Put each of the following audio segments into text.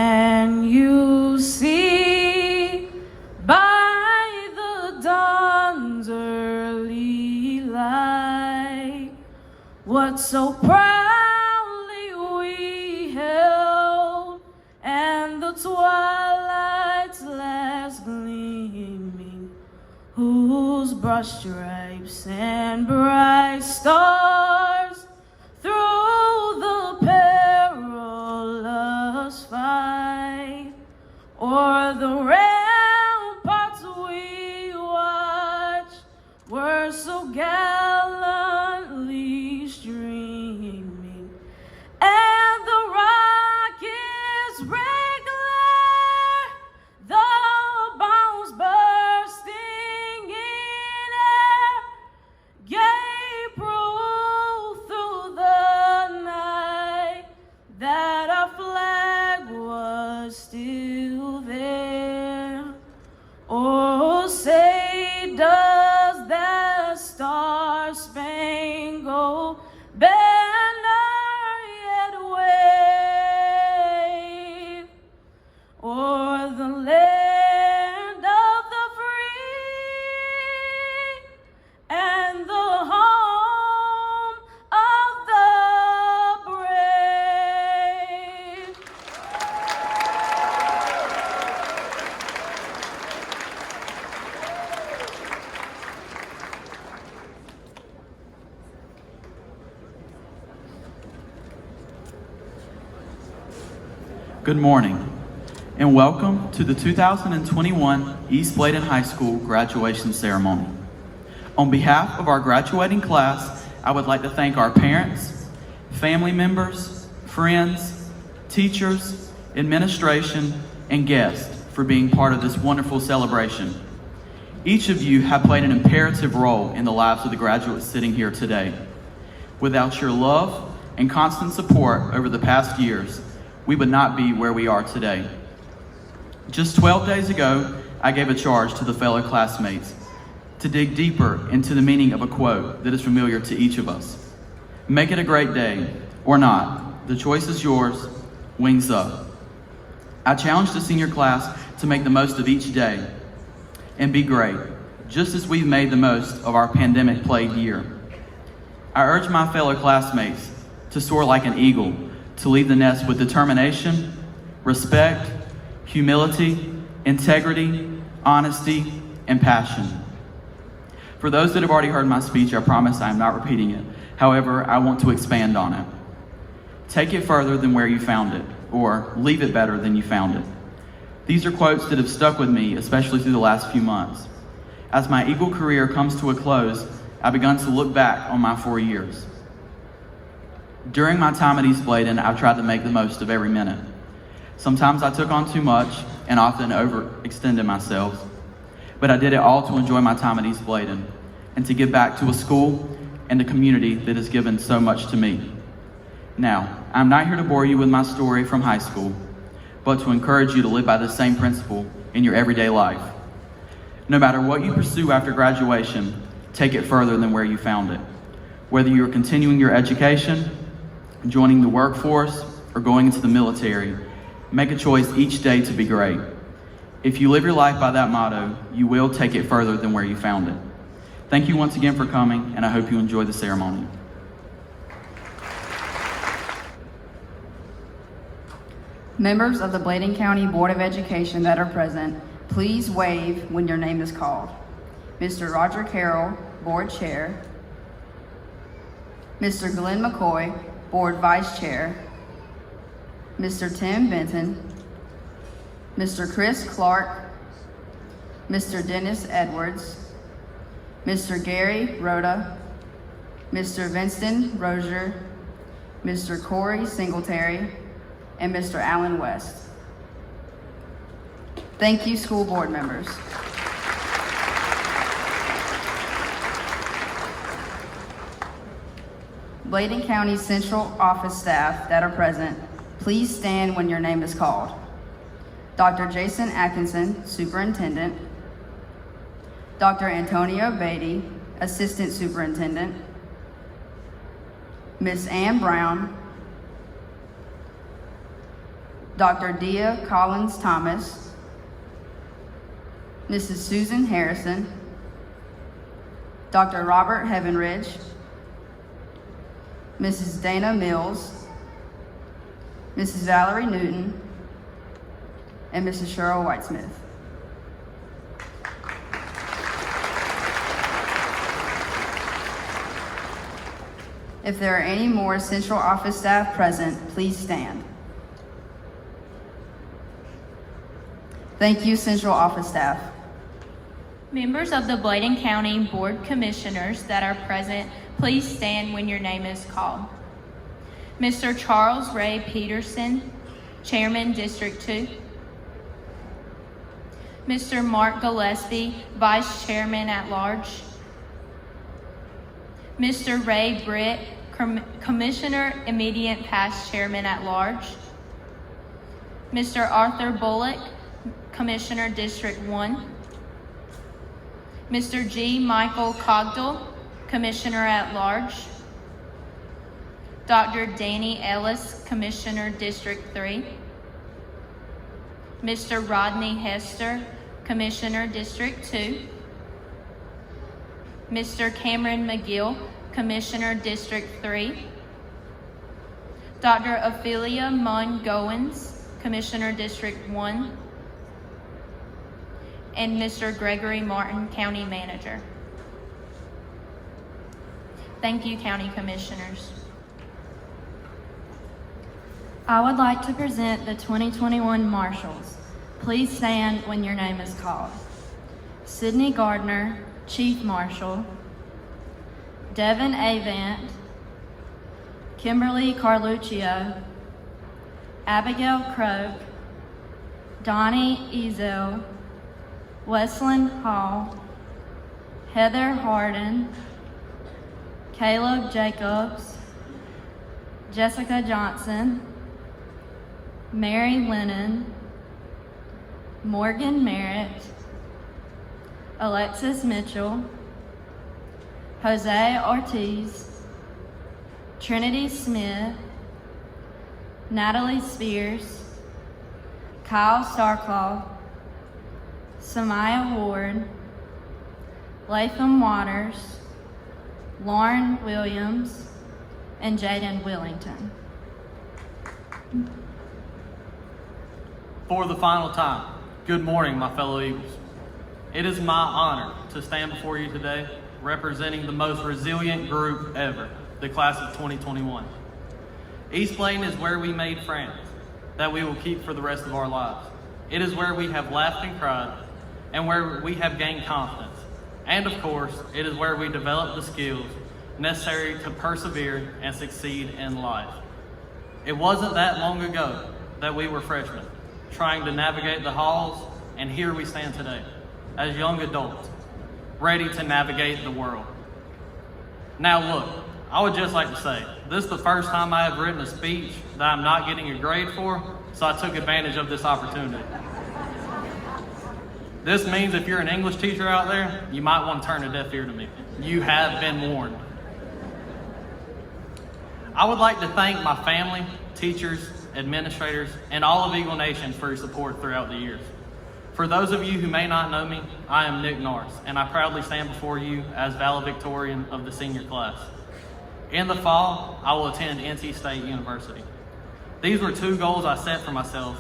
Can you see by the dawn's early light what so proudly we held, and the twilight's last gleaming, whose broad stripes and bright stars through the perilous fight, o'er the ramparts we watched, were so gallantly streaming, and the rockets' red glare, the bombs bursting in air, gave proof through the night that our flag was still there. Oh, say does that star-spangled banner yet wave o'er the land of the free and the home of the brave? Good morning, and welcome to the 2021 East Bladen High School graduation ceremony. On behalf of our graduating class, I would like to thank our parents, family members, friends, teachers, administration, and guests for being part of this wonderful celebration. Each of you have played an imperative role in the lives of the graduates sitting here today. Without your love and constant support over the past years, we would not be where we are today. Just 12 days ago, I gave a charge to the fellow classmates to dig deeper into the meaning of a quote that is familiar to each of us. Make it a great day, or not. The choice is yours. Wings up. I challenged the senior class to make the most of each day and be great, just as we've made the most of our pandemic-plagued year. I urge my fellow classmates to soar like an eagle, to leave the nest with determination, respect, humility, integrity, honesty, and passion. For those that have already heard my speech, I promise I am not repeating it. However, I want to expand on it. Take it further than where you found it, or leave it better than you found it. These are quotes that have stuck with me, especially through the last few months. As my Eagle career comes to a close, I've begun to look back on my 4 years. During my time at East Bladen, I've tried to make the most of every minute. Sometimes I took on too much and often overextended myself, but I did it all to enjoy my time at East Bladen and to give back to a school and a community that has given so much to me. Now, I'm not here to bore you with my story from high school, but to encourage you to live by the same principle in your everyday life. No matter what you pursue after graduation, take it further than where you found it. Whether you are continuing your education, joining the workforce, or going into the military, make a choice each day to be great. If you live your life by that motto, you will take it further than where you found it. Thank you once again for coming, and I hope you enjoy the ceremony. Members of the Bladen County Board of Education that are present, please wave when your name is called. Mr. Roger Carroll, Board Chair. Mr. Glenn McCoy, Board Vice Chair. Mr. Tim Benton. Mr. Chris Clark. Mr. Dennis Edwards. Mr. Gary Rhoda. Mr. Vincent Rozier. Mr. Corey Singletary, and Mr. Allen West. Thank you, school board members. Bladen County Central Office staff that are present, please stand when your name is called. Dr. Jason Atkinson, Superintendent. Dr. Antonio Beatty, Assistant Superintendent. Ms. Ann Brown. Dr. Dia Collins Thomas, Mrs. Susan Harrison, Dr. Robert Heavenridge, Mrs. Dana Mills, Mrs. Valerie Newton, and Mrs. Cheryl Whitesmith. If there are any more central office staff present, please stand. Thank you, central office staff. Members of the Bladen County Board Commissioners that are present, please stand when your name is called. Mr. Charles Ray Peterson, Chairman, District 2. Mr. Mark Gillespie, Vice Chairman at Large. Mr. Ray Britt, Commissioner, Immediate Past Chairman at Large. Mr. Arthur Bullock, Commissioner, District 1. Mr. G. Michael Cogdell, Commissioner at Large. Dr. Danny Ellis, Commissioner, District 3. Mr. Rodney Hester, Commissioner, District 2. Mr. Cameron McGill, Commissioner, District 3. Dr. Ophelia Munn Goins, Commissioner, District 1. And Mr. Gregory Martin, County Manager. Thank you, County Commissioners. I would like to present the 2021 Marshals. Please stand when your name is called. Sydney Gardner, Chief Marshal. Devin Avant. Kimberly Carluccio. Abigail Croak. Donnie Ezel. Wesleyan Hall. Heather Harden. Caleb Jacobs. Jessica Johnson. Mary Lennon. Morgan Merritt. Alexis Mitchell. Jose Ortiz. Trinity Smith. Natalie Spears. Kyle Starclaw. Samaya Ward. Latham Waters. Lauren Williams. And Jaden Willington. For the final time, good morning, my fellow Eagles. It is my honor to stand before you today representing the most resilient group ever, the class of 2021. East Bladen is where we made friends that we will keep for the rest of our lives. It is where we have laughed and cried and where we have gained confidence. And of course, it is where we develop the skills necessary to persevere and succeed in life. It wasn't that long ago that we were freshmen, trying to navigate the halls, and here we stand today, as young adults, ready to navigate the world. Now look, I would just like to say, this is the first time I have written a speech that I'm not getting a grade for, so I took advantage of this opportunity. This means if you're an English teacher out there, you might want to turn a deaf ear to me. You have been warned. I would like to thank my family, teachers, administrators, and all of Eagle Nation for your support throughout the years. For those of you who may not know me, I am Nick Norris, and I proudly stand before you as valedictorian of the senior class. In the fall, I will attend NC State University. These were two goals I set for myself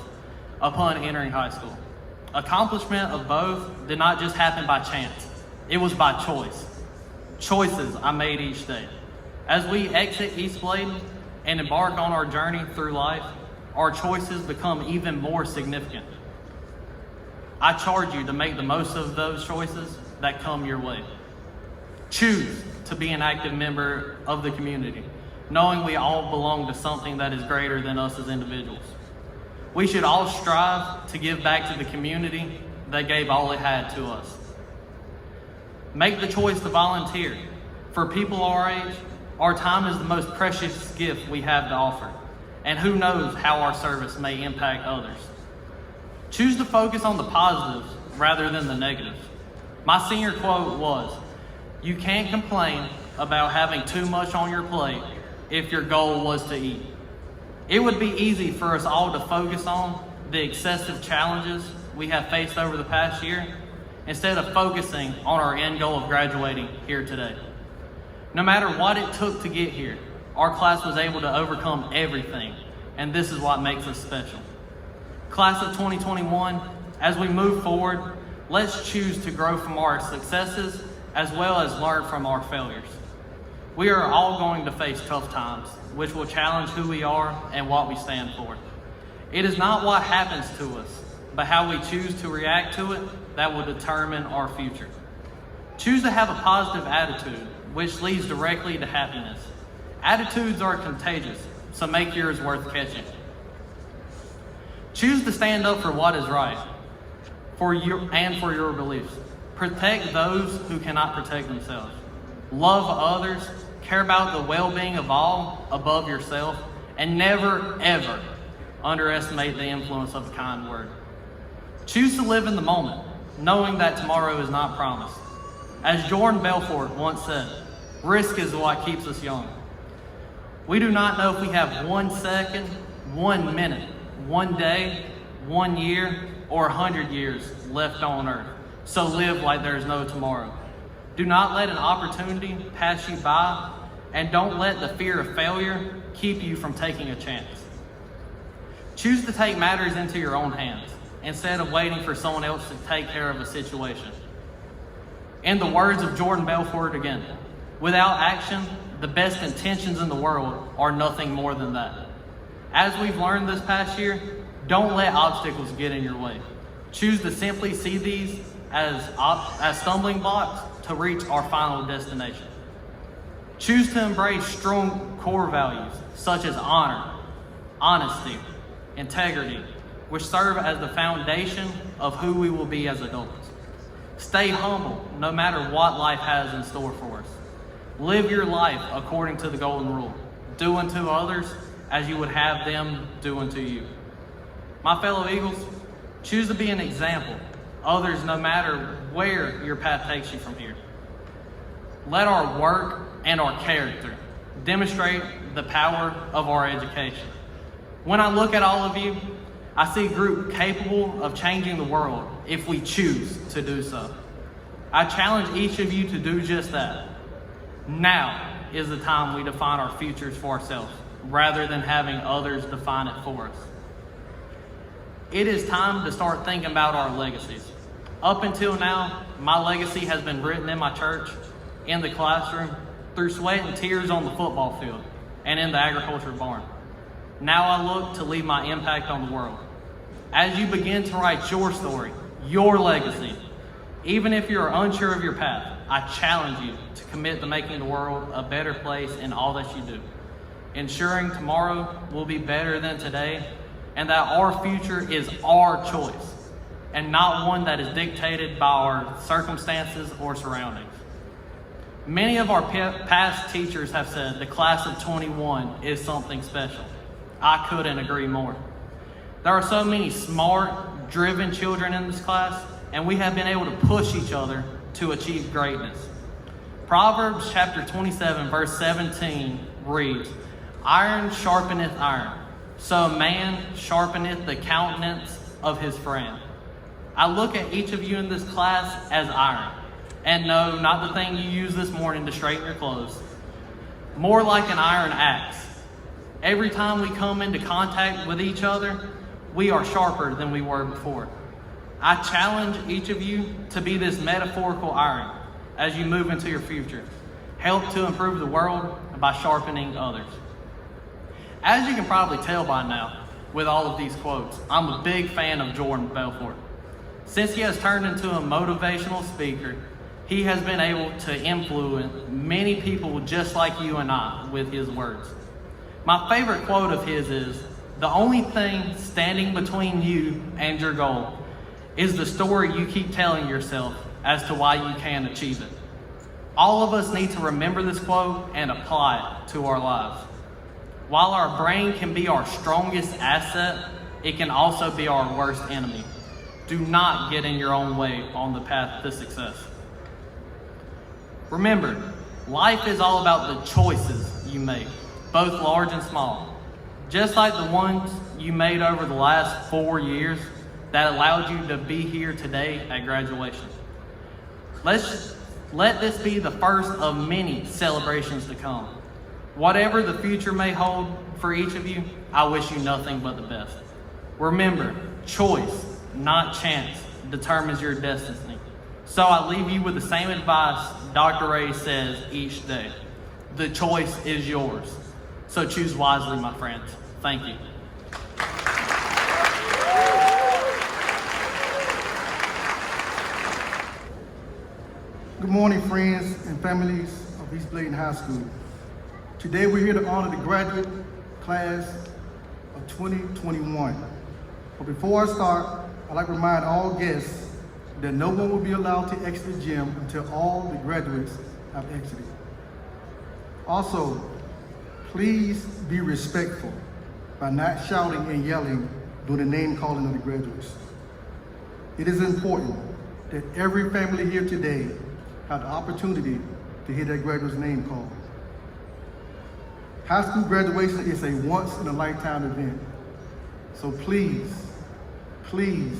upon entering high school. Accomplishment of both did not just happen by chance. It was by choice. Choices I made each day. As we exit East Bladen and embark on our journey through life, our choices become even more significant. I charge you to make the most of those choices that come your way. Choose to be an active member of the community, knowing we all belong to something that is greater than us as individuals. We should all strive to give back to the community that gave all it had to us. Make the choice to volunteer. For people our age, our time is the most precious gift we have to offer, and who knows how our service may impact others. Choose to focus on the positives rather than the negatives. My senior quote was, "You can't complain about having too much on your plate if your goal was to eat." It would be easy for us all to focus on the excessive challenges we have faced over the past year instead of focusing on our end goal of graduating here today. No matter what it took to get here, our class was able to overcome everything, and this is what makes us special. Class of 2021, as we move forward, let's choose to grow from our successes as well as learn from our failures. We are all going to face tough times, which will challenge who we are and what we stand for. It is not what happens to us, but how we choose to react to it that will determine our future. Choose to have a positive attitude, which leads directly to happiness. Attitudes are contagious, so make yours worth catching. Choose to stand up for what is right, for your beliefs. Protect those who cannot protect themselves. Love others, care about the well-being of all above yourself, and never, ever underestimate the influence of a kind word. Choose to live in the moment, knowing that tomorrow is not promised. As Jordan Belfort once said, risk is what keeps us young. We do not know if we have 1 second, 1 minute, 1 day, 1 year, or 100 years left on earth. So live like there is no tomorrow. Do not let an opportunity pass you by, and don't let the fear of failure keep you from taking a chance. Choose to take matters into your own hands instead of waiting for someone else to take care of a situation. In the words of Jordan Belfort again, without action, the best intentions in the world are nothing more than that. As we've learned this past year, don't let obstacles get in your way. Choose to simply see these as stumbling blocks to reach our final destination. Choose to embrace strong core values such as honor, honesty, integrity, which serve as the foundation of who we will be as adults. Stay humble no matter what life has in store for us. Live your life according to the golden rule. Do unto others as you would have them do unto you. My fellow Eagles, choose to be an example. Others, no matter where your path takes you from here. Let our work and our character demonstrate the power of our education. When I look at all of you, I see a group capable of changing the world if we choose to do so. I challenge each of you to do just that. Now is the time we define our futures for ourselves, rather than having others define it for us. It is time to start thinking about our legacies. Up until now, my legacy has been written in my church, in the classroom, through sweat and tears on the football field, and in the agriculture barn. Now I look to leave my impact on the world. As you begin to write your story, your legacy, even if you're unsure of your path, I challenge you to commit to making the world a better place in all that you do, ensuring tomorrow will be better than today, and that our future is our choice, and not one that is dictated by our circumstances or surroundings. Many of our past teachers have said the class of 21 is something special. I couldn't agree more. There are so many smart, driven children in this class, and we have been able to push each other to achieve greatness. Proverbs chapter 27, verse 17 reads, "Iron sharpeneth iron, so a man sharpeneth the countenance of his friend." I look at each of you in this class as iron. And no, not the thing you used this morning to straighten your clothes. More like an iron axe. Every time we come into contact with each other, we are sharper than we were before. I challenge each of you to be this metaphorical iron as you move into your future. Help to improve the world by sharpening others. As you can probably tell by now, with all of these quotes, I'm a big fan of Jordan Belfort. Since he has turned into a motivational speaker, he has been able to influence many people just like you and I with his words. My favorite quote of his is, "The only thing standing between you and your goal is the story you keep telling yourself as to why you can't achieve it." All of us need to remember this quote and apply it to our lives. While our brain can be our strongest asset, it can also be our worst enemy. Do not get in your own way on the path to success. Remember, life is all about the choices you make, both large and small. just like the ones you made over the last 4 years that allowed you to be here today at graduation. Let this be the first of many celebrations to come. Whatever the future may hold for each of you, I wish you nothing but the best. Remember, choice, not chance, determines your destiny. So I leave you with the same advice Dr. Ray says each day. The choice is yours. So choose wisely, my friends. Thank you. Good morning, friends and families of East Bladen High School. Today we're here to honor the graduate class of 2021. But before I start, I'd like to remind all guests that no one will be allowed to exit the gym until all the graduates have exited. Also, please be respectful by not shouting and yelling during the name calling of the graduates. It is important that every family here today have the opportunity to hear that graduate's name called. High school graduation is a once-in-a-lifetime event. So please, please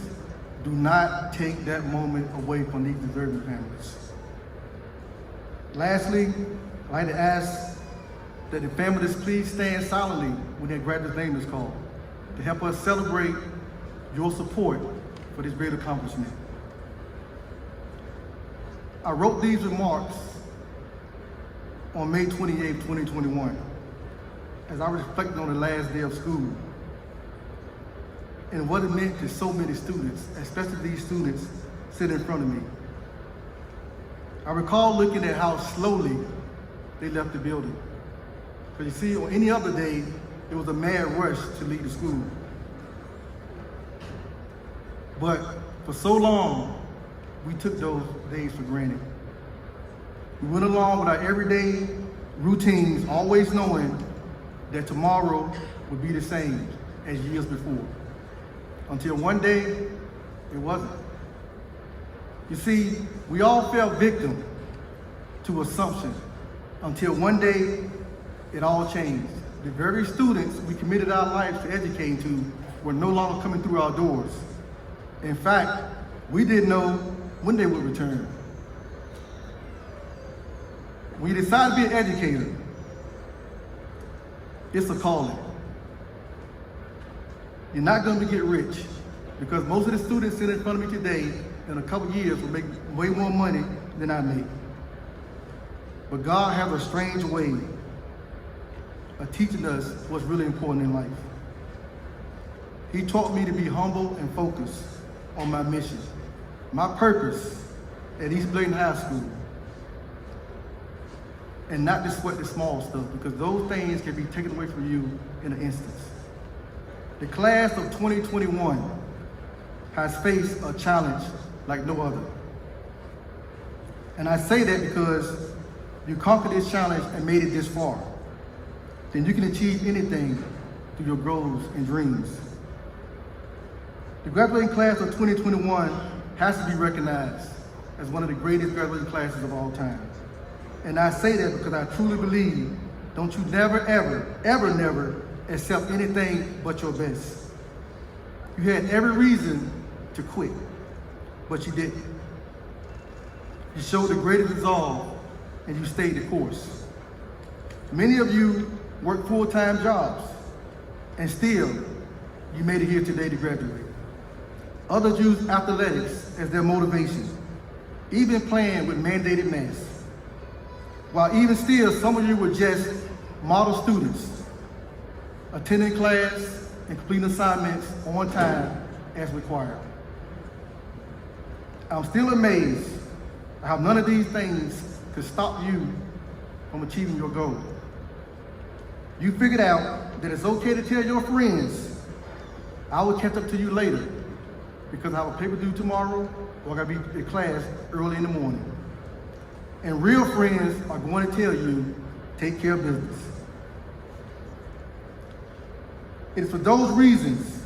do not take that moment away from these deserving families. Lastly, I'd like to ask that the families please stand silently when their graduate's name is called to help us celebrate your support for this great accomplishment. I wrote these remarks on May 28, 2021, as I reflected on the last day of school and what it meant to so many students, especially these students sitting in front of me. I recall looking at how slowly they left the building. Because you see, on any other day, it was a mad rush to leave the school. But for so long, we took those days for granted. We went along with our everyday routines, always knowing that tomorrow would be the same as years before. Until one day, it wasn't. You see, we all fell victim to assumption until one day it all changed. The very students we committed our lives to educating to were no longer coming through our doors. In fact, we didn't know when they would return. When you decide to be an educator, it's a calling. You're not going to get rich because most of the students sitting in front of me today in a couple years will make way more money than I make. But God has a strange way of teaching us what's really important in life. He taught me to be humble and focused on my mission, my purpose at East Bladen High School, and not to sweat the small stuff because those things can be taken away from you in an instance. The class of 2021 has faced a challenge like no other. And I say that because you conquered this challenge and made it this far. Then you can achieve anything through your goals and dreams. The graduating class of 2021 has to be recognized as one of the greatest graduating classes of all time. And I say that because I truly believe, don't you never, ever, never accept anything but your best. You had every reason to quit, but you didn't. You showed the greatest resolve and you stayed the course. Many of you work full-time jobs and still you made it here today to graduate. Others use athletics as their motivation, even playing with mandated masks. While even still, some of you were just model students, attending class and completing assignments on time as required. I'm still amazed at how none of these things could stop you from achieving your goal. You figured out that it's okay to tell your friends, I will catch up to you later because I have a paper due tomorrow or I gotta be in class early in the morning. And real friends are going to tell you, take care of business. It is for those reasons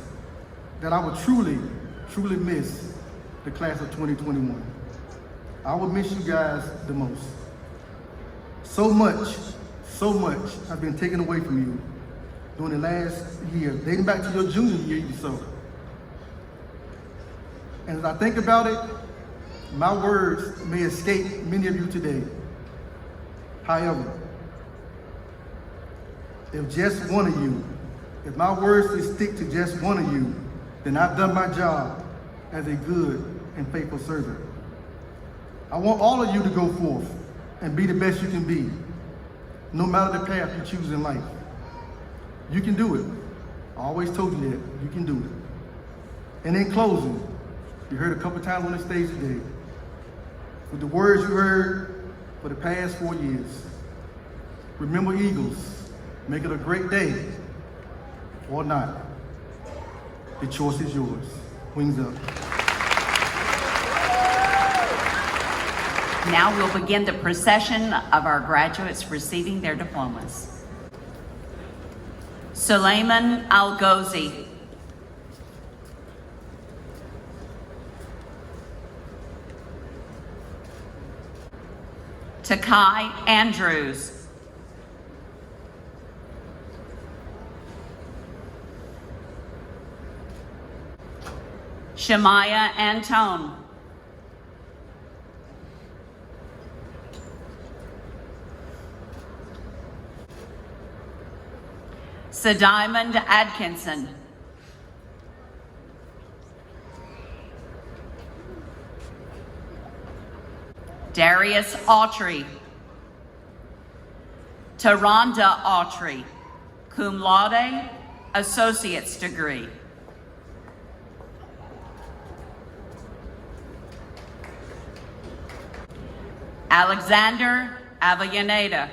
that I would truly, truly miss the class of 2021. I will miss you guys the most. So much has been taken away from you. during the last year, dating back to your junior year even so. And as I think about it, my words may escape many of you today. However, if just one of you, if my words will stick to just one of you, then I've done my job as a good and faithful servant. I want all of you to go forth and be the best you can be, no matter the path you choose in life. You can do it. I always told you that. You can do it. And in closing, you heard a couple times on the stage today, with the words you heard for the past 4 years, remember Eagles, make it a great day or not. The choice is yours. Wings up. Now we'll begin the procession of our graduates receiving their diplomas. Suleiman Al-Ghozi. Takai Andrews. Shemaya Antone. Sadiamond Atkinson. Darius Autry. Taronda Autry, cum laude, associate's degree. Alexander Avellaneda.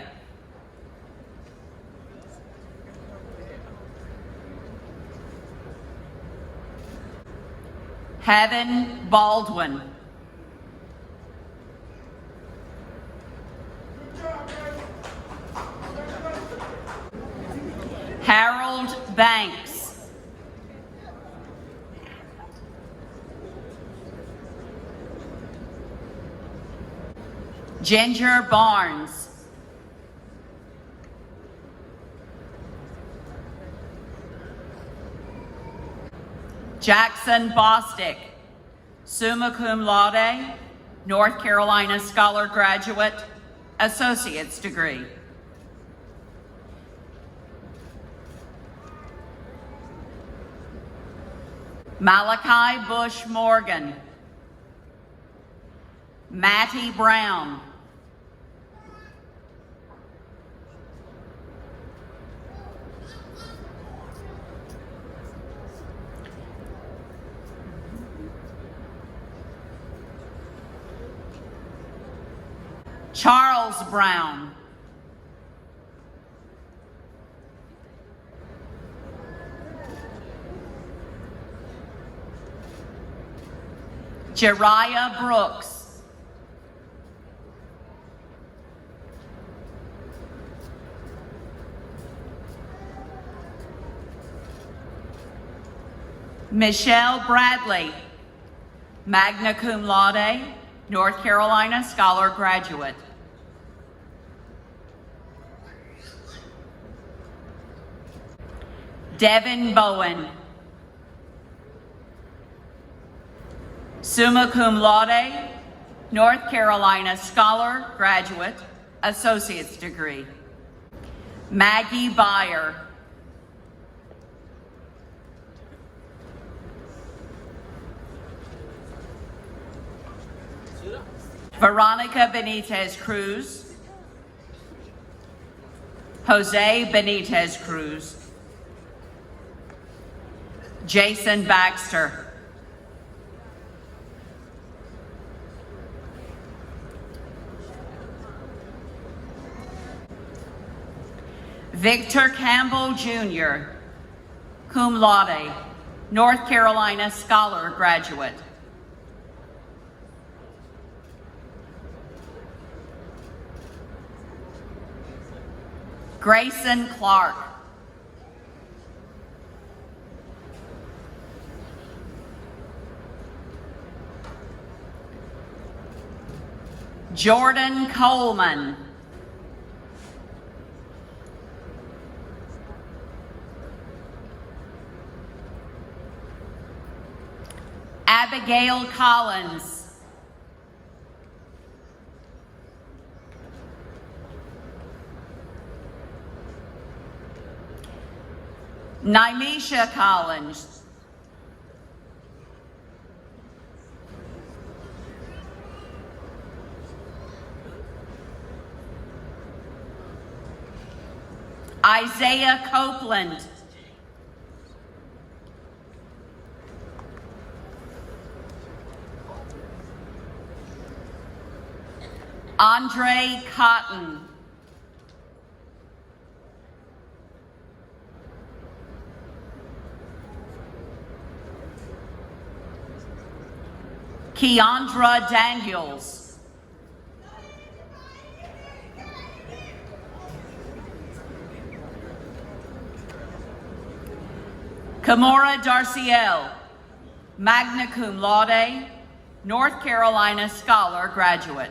Heaven Baldwin. Harold Banks. Ginger Barnes. Jackson Bostick, summa cum laude, North Carolina Scholar Graduate, associate's degree. Malachi Bush Morgan. Mattie Brown. Charles Brown. Jeriah Brooks. Michelle Bradley, magna cum laude, North Carolina Scholar Graduate. Devin Bowen, summa cum laude, North Carolina Scholar Graduate, associate's degree. Maggie Byer. Veronica Benitez Cruz. Jose Benitez Cruz. Jason Baxter. Victor Campbell Jr., cum laude, North Carolina Scholar Graduate. Grayson Clark. Jordan Coleman. Abigail Collins. Nymisha Collins. Isaiah Copeland. Andre Cotton. Keandra Daniels. Kamora Darciel, magna cum laude, North Carolina Scholar graduate.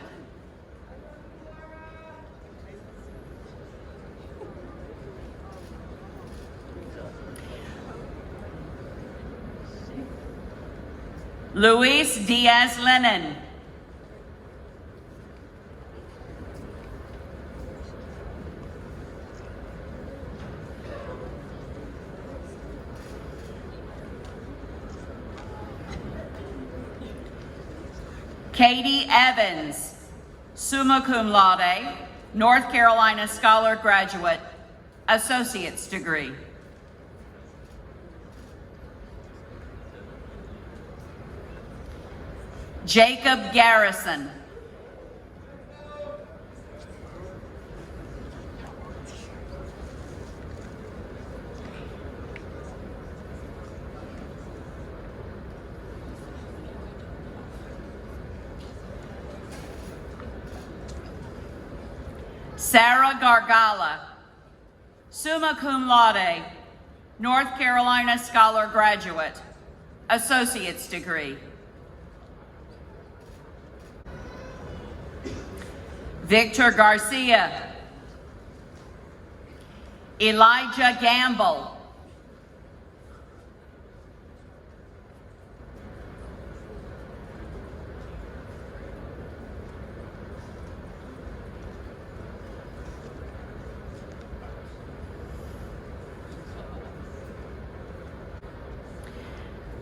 Luis Diaz-Lennon. Katie Evans, summa cum laude, North Carolina Scholar graduate, associate's degree. Jacob Garrison. Sarah Gargala, summa cum laude, North Carolina Scholar graduate, associate's degree. Victor Garcia. Elijah Gamble.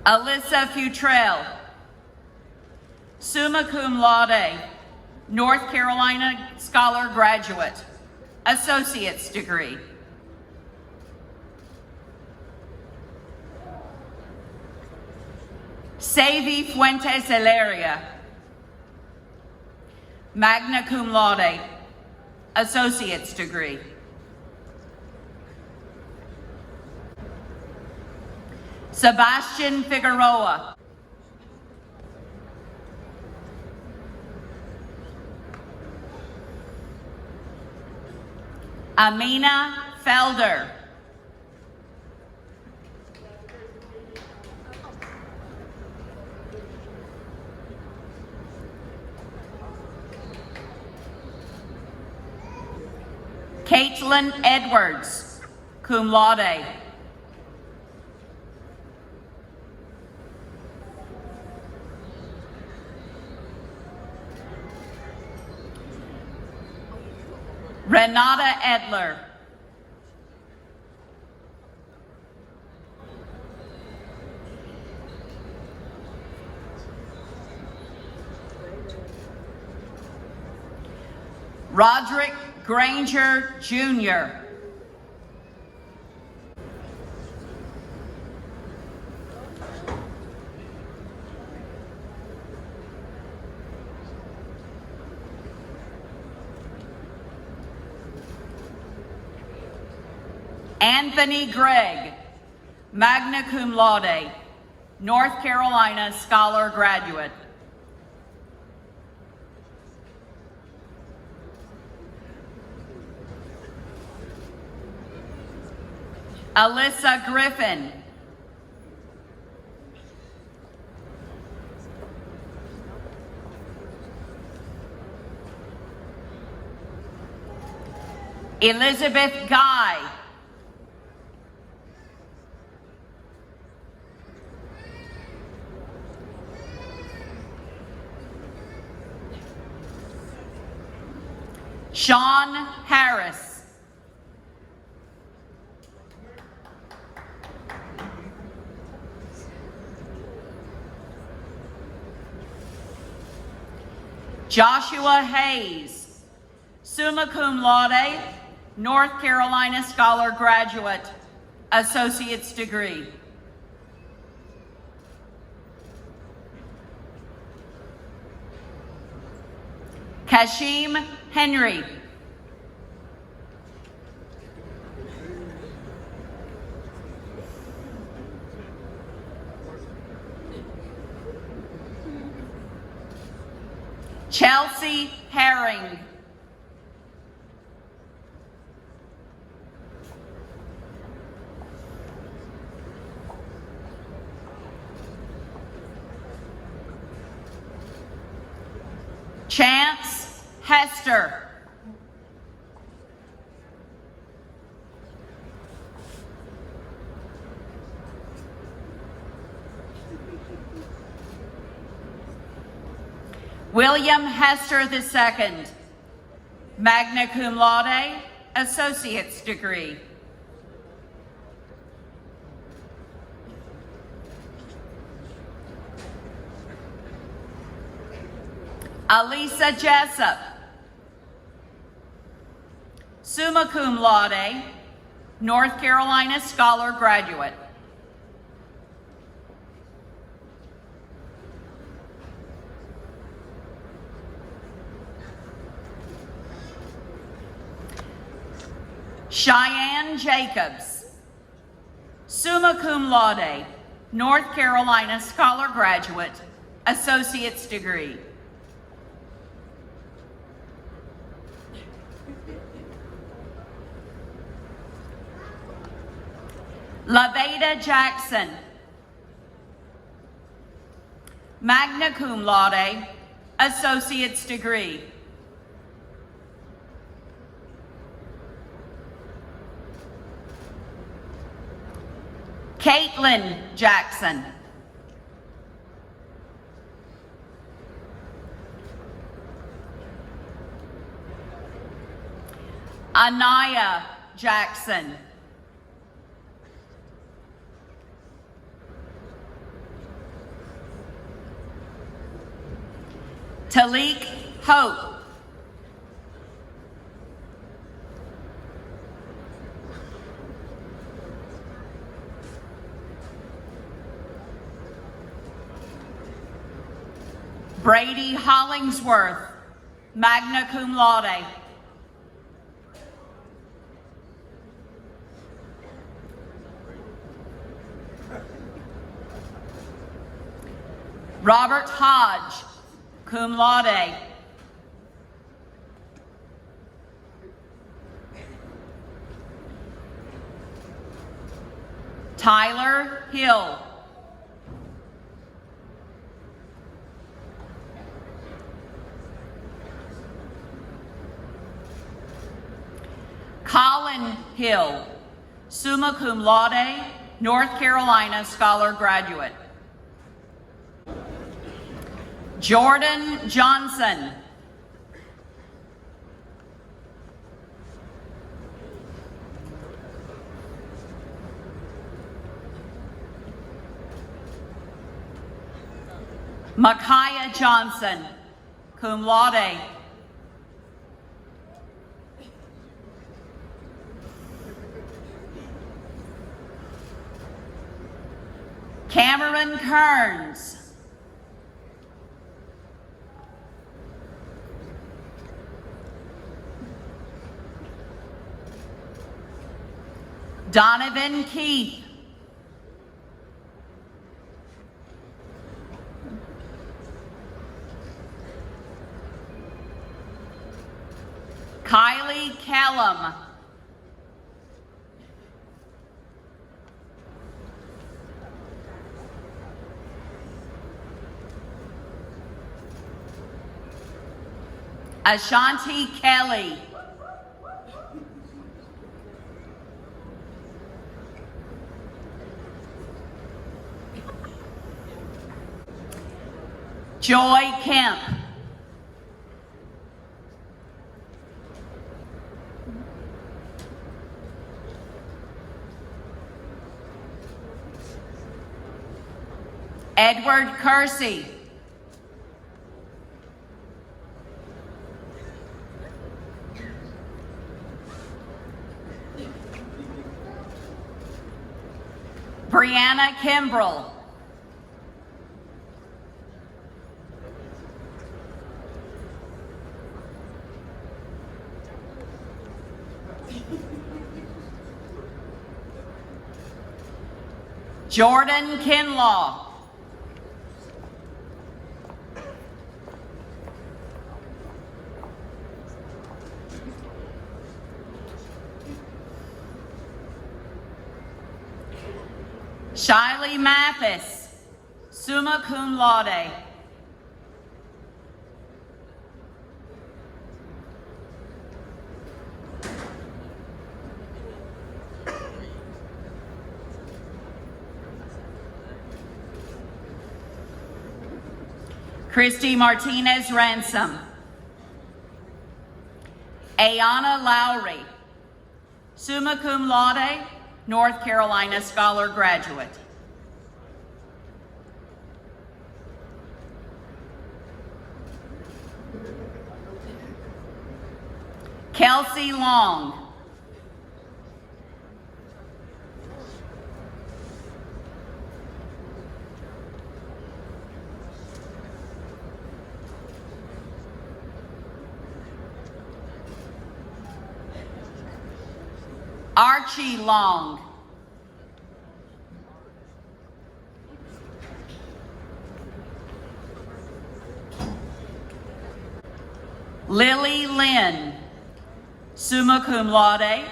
Alyssa Futrell, summa cum laude, North Carolina Scholar graduate, associate's degree. Savi Fuentes Hilaria, magna cum laude, associate's degree. Sebastian Figueroa. Amina Felder. Caitlin Edwards, cum laude. Renata Edler. Roderick Granger, Jr. Anthony Gregg, magna cum laude, North Carolina Scholar graduate. Alyssa Griffin. Elizabeth Guy. Sean Harris. Joshua Hayes, summa cum laude, North Carolina Scholar Graduate, Associate's degree. Kashim Henry. Chelsea Herring. Chance Hester. William Hester II, magna cum laude, associate's degree. Alisa Jessup, summa cum laude, North Carolina Scholar Graduate. Cheyenne Jacobs, summa cum laude, North Carolina Scholar Graduate, associate's degree. Laveda Jackson, magna cum laude, associate's degree. Caitlin Jackson. Anaya Jackson. Talik Hope. Brady Hollingsworth, magna cum laude. Robert Hodge, cum laude. Tyler Hill. Colin Hill, summa cum laude, North Carolina Scholar Graduate. Jordan Johnson. Micaiah Johnson, cum laude. Cameron Kearns. Donovan Keith. Kylie Callum. Ashanti Kelly. Joy Kemp. Edward Kersey. Brianna Kimbrell. Jordan Kinlaw. Shiley Mathis, summa cum laude. Christy Martinez Ransom. Ayana Lowry, summa cum laude, North Carolina Scholar Graduate. Kelsey Long. Archie Long. Lily Lynn, summa cum laude,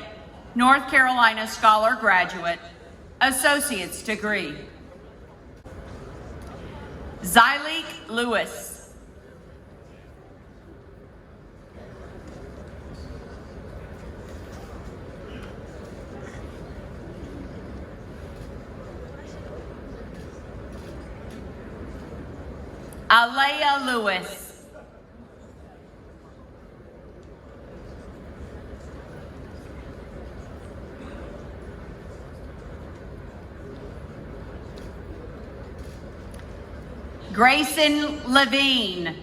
North Carolina Scholar Graduate, Associate's Degree. Zyleek Lewis. Alea Lewis. Grayson Levine.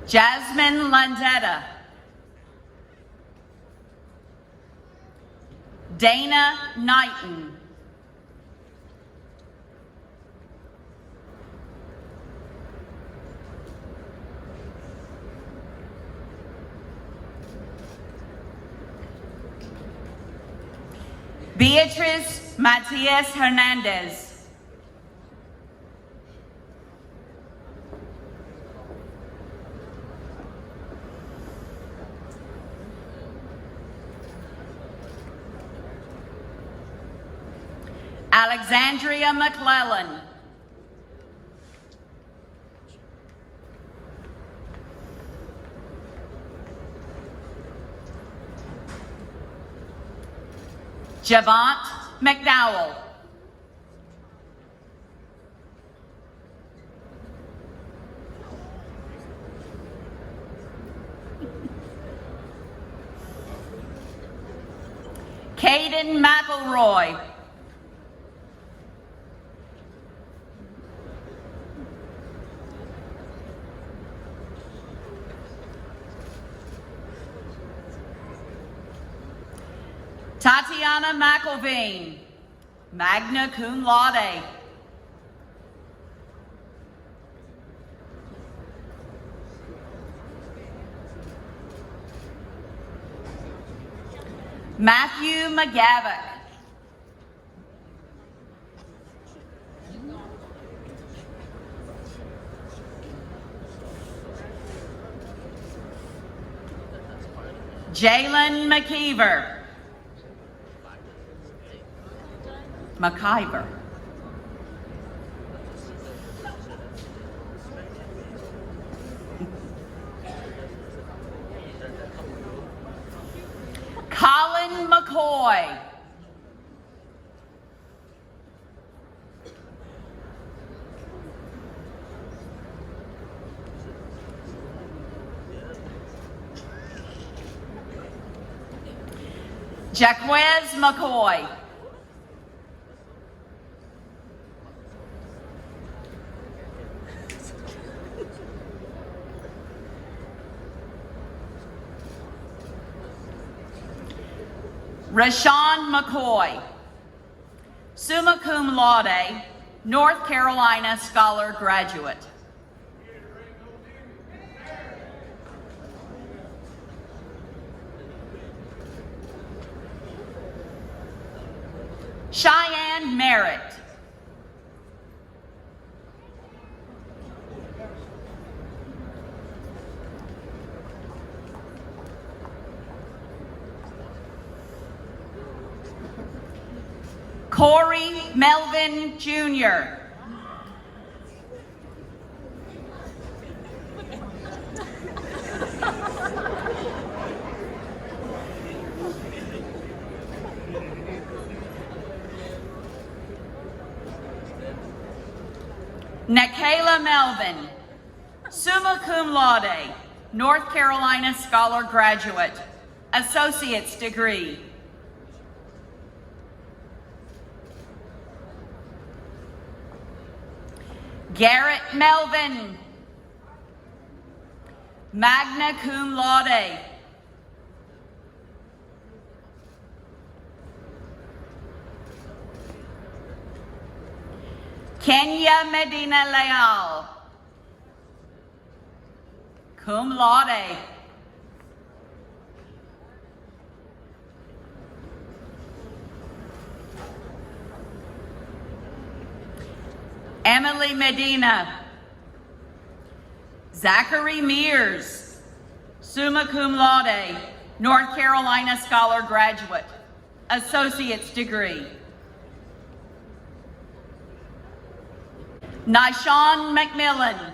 Jasmine Landetta. Dana Knighton. Beatrice Matias Hernandez. Alexandria McClellan. Javant McDowell. Caden McElroy. Tatiana McElveen, magna cum laude. Matthew McGavick. Jalen McKeever. McIver. Colin McCoy. Jaquez McCoy. Rashawn McCoy, summa cum laude, North Carolina Scholar Graduate. Cheyenne Merritt. Corey Melvin Jr. Nakayla Melvin, summa cum laude, North Carolina Scholar Graduate, Associate's degree. Garrett Melvin, magna cum laude. Kenya Medina Leal, cum laude. Emily Medina. Zachary Mears, summa cum laude, North Carolina Scholar Graduate, Associate's degree. Nyshawn McMillan.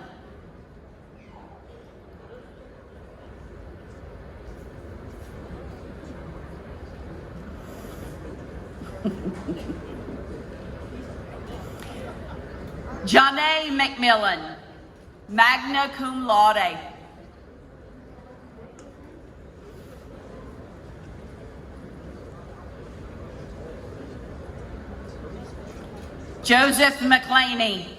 Janae McMillan, magna cum laude. Joseph McClaney.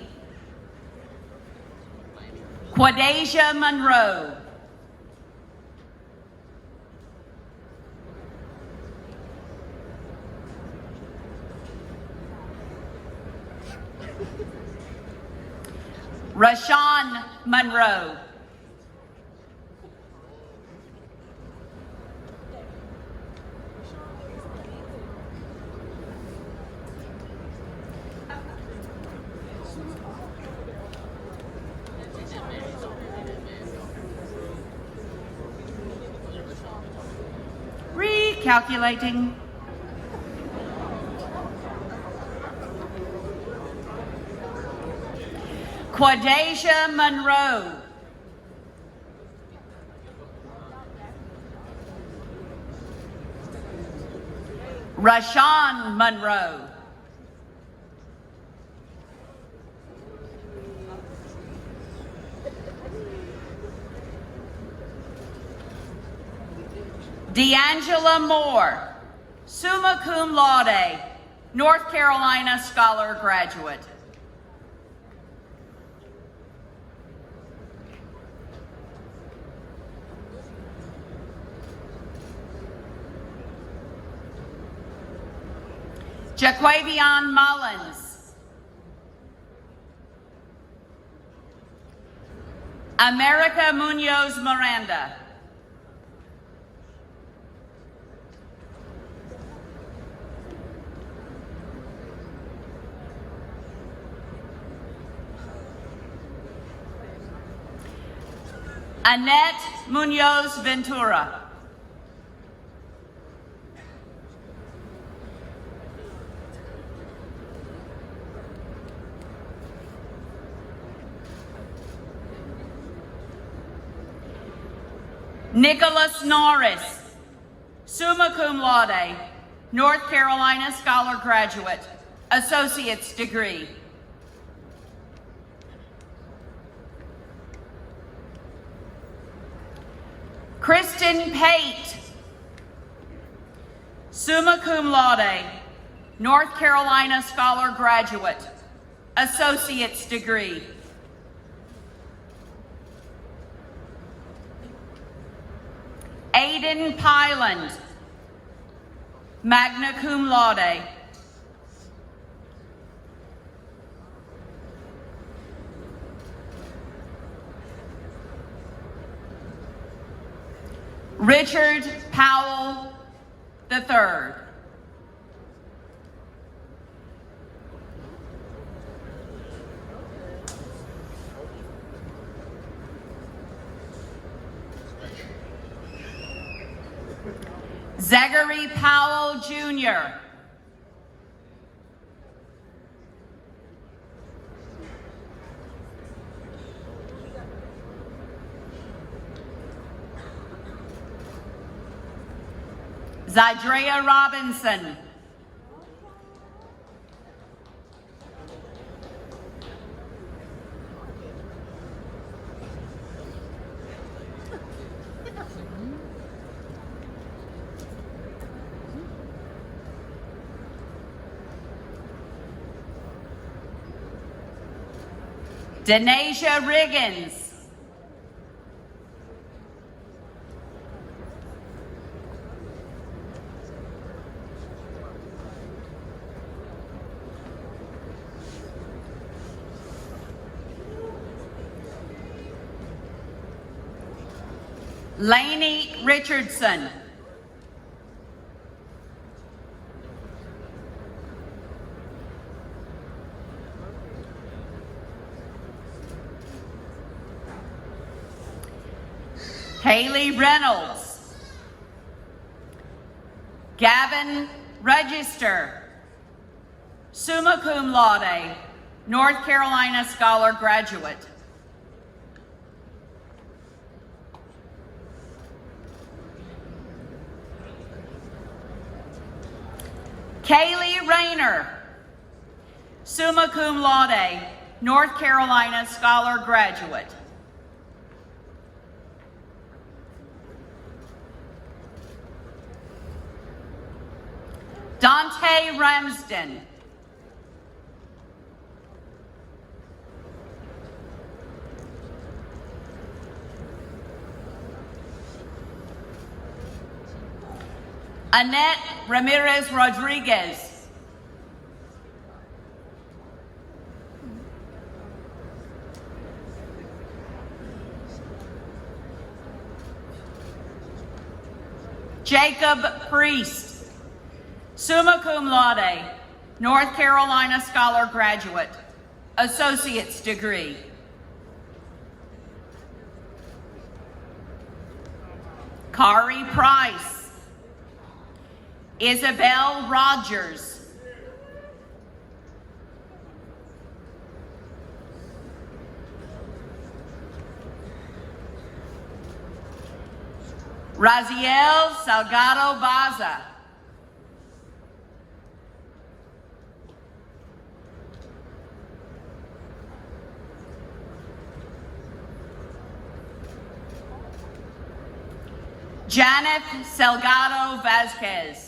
Quadasia Monroe. Rashawn Monroe. Recalculating. Quadasia Monroe. Rashawn Monroe. D'Angela Moore, summa cum laude, North Carolina Scholar Graduate. Jaquavion Mullins. America Munoz Miranda. Annette Munoz Ventura. Nicholas Norris, summa cum laude, North Carolina Scholar Graduate, Associate's degree. Kristen Pate, Summa cum laude, North Carolina Scholar Graduate, Associate's degree. Aiden Pyland, magna cum laude. Richard Powell III. Zachary Powell Jr. Zydrea Robinson. Denasia Riggins. Lainey Richardson. Haley Reynolds. Gavin Register, summa cum laude, North Carolina Scholar Graduate. Kaylee Rayner, summa cum laude, North Carolina Scholar Graduate. Dante Ramsden. Annette Ramirez Rodriguez. Jacob Priest, summa cum laude, North Carolina Scholar Graduate, Associate's degree. Kari Price. Isabel Rogers. Raziel Salgado Baza. Janet Salgado Vasquez.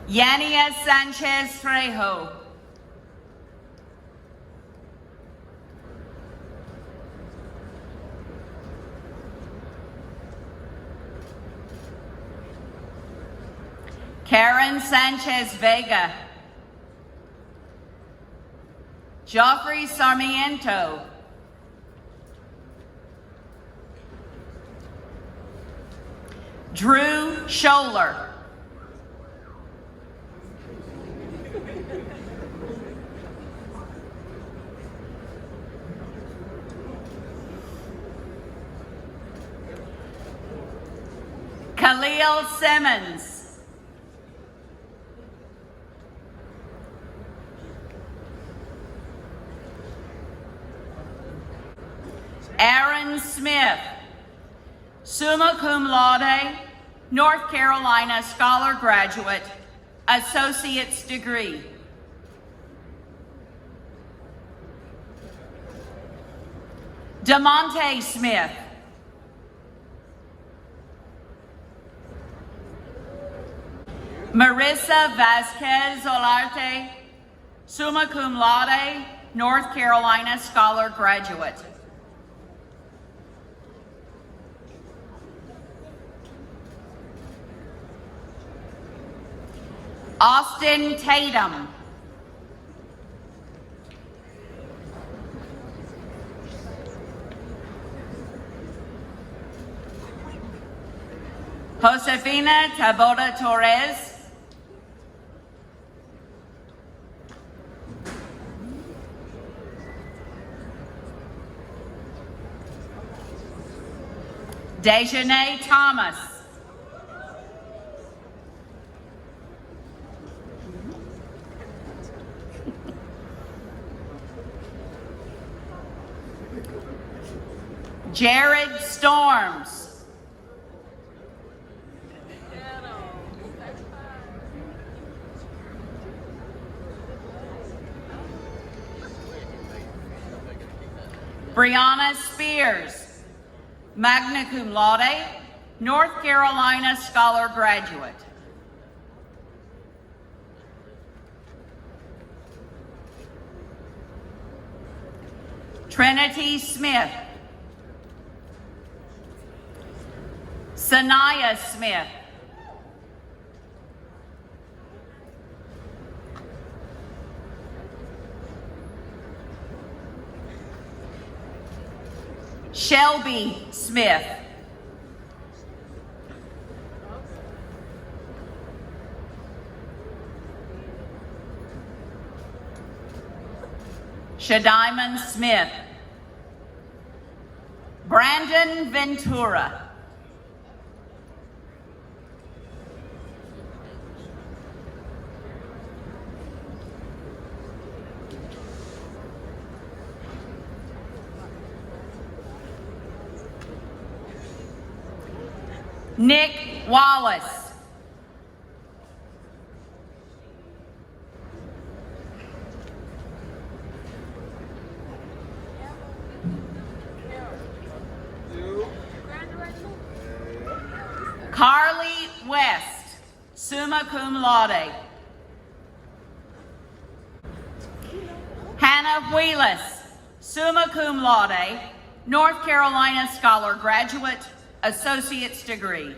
Yania Sanchez Trejo. Karen Sanchez Vega. Joffrey Sarmiento. Drew Scholler. Khalil Simmons. Aaron Smith, summa cum laude, North Carolina Scholar Graduate, Associate's degree. DeMonte Smith. Marissa Vasquez Olarte, summa cum laude, North Carolina Scholar Graduate. Austin Tatum. Josefina Taboda Torres. Dejanay Thomas. Jared Storms. Brianna Spears, magna cum laude, North Carolina Scholar Graduate. Trinity Smith. Sanaya Smith. Shelby Smith. Shadiman Smith. Brandon Ventura. Nick Wallace. Carly West, summa cum laude. Hannah Wheelis, summa cum laude, North Carolina Scholar Graduate, Associate's degree.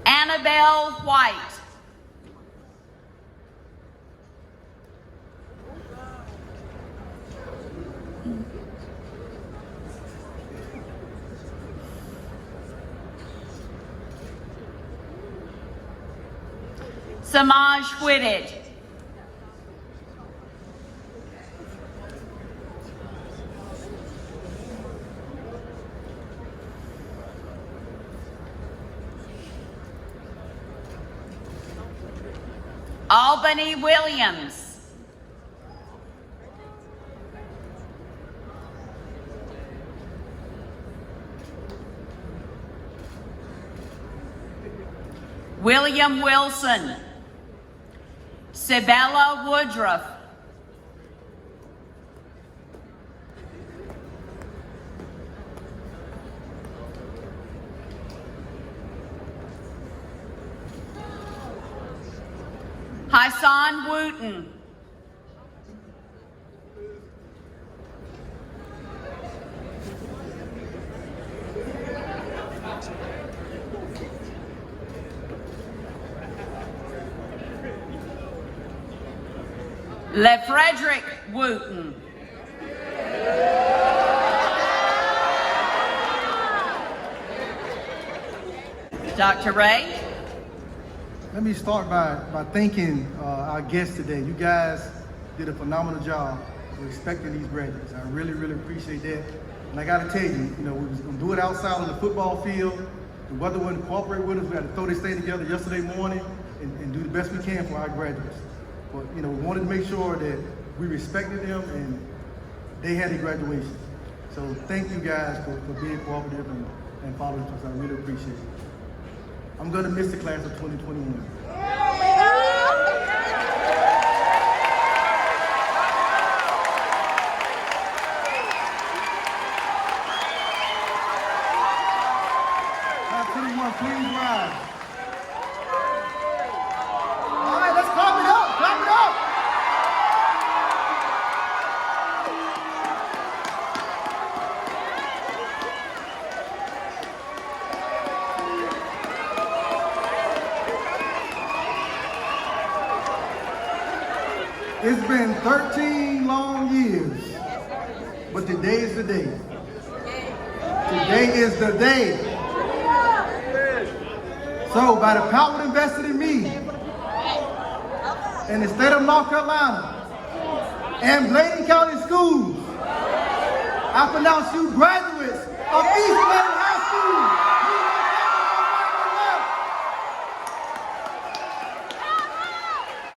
Annabelle White. Samaj Whitted. Albany Williams. William Wilson. Sibella Woodruff. Hassan Wooten. LeFrederick Wooten. Dr. Ray. Let me start by thanking our guests today. You guys did a phenomenal job respecting these graduates. I really, really appreciate that. And I got to tell you, we was going to do it outside on the football field. The weather wouldn't cooperate with us. We had to throw this thing together yesterday morning and do the best we can for our graduates. But, we wanted to make sure that we respected them and they had a graduation. So thank you guys for being cooperative and following us. I really appreciate it. I'm gonna miss the class of 2021. Class 21, please rise. All right, let's clap it up, clap it up. It's been 13 long years, but today is the day. Today is the day. So, by the power invested in me, in the state of North Carolina, and Bladen County Schools, I pronounce you graduates of East Bladen High School.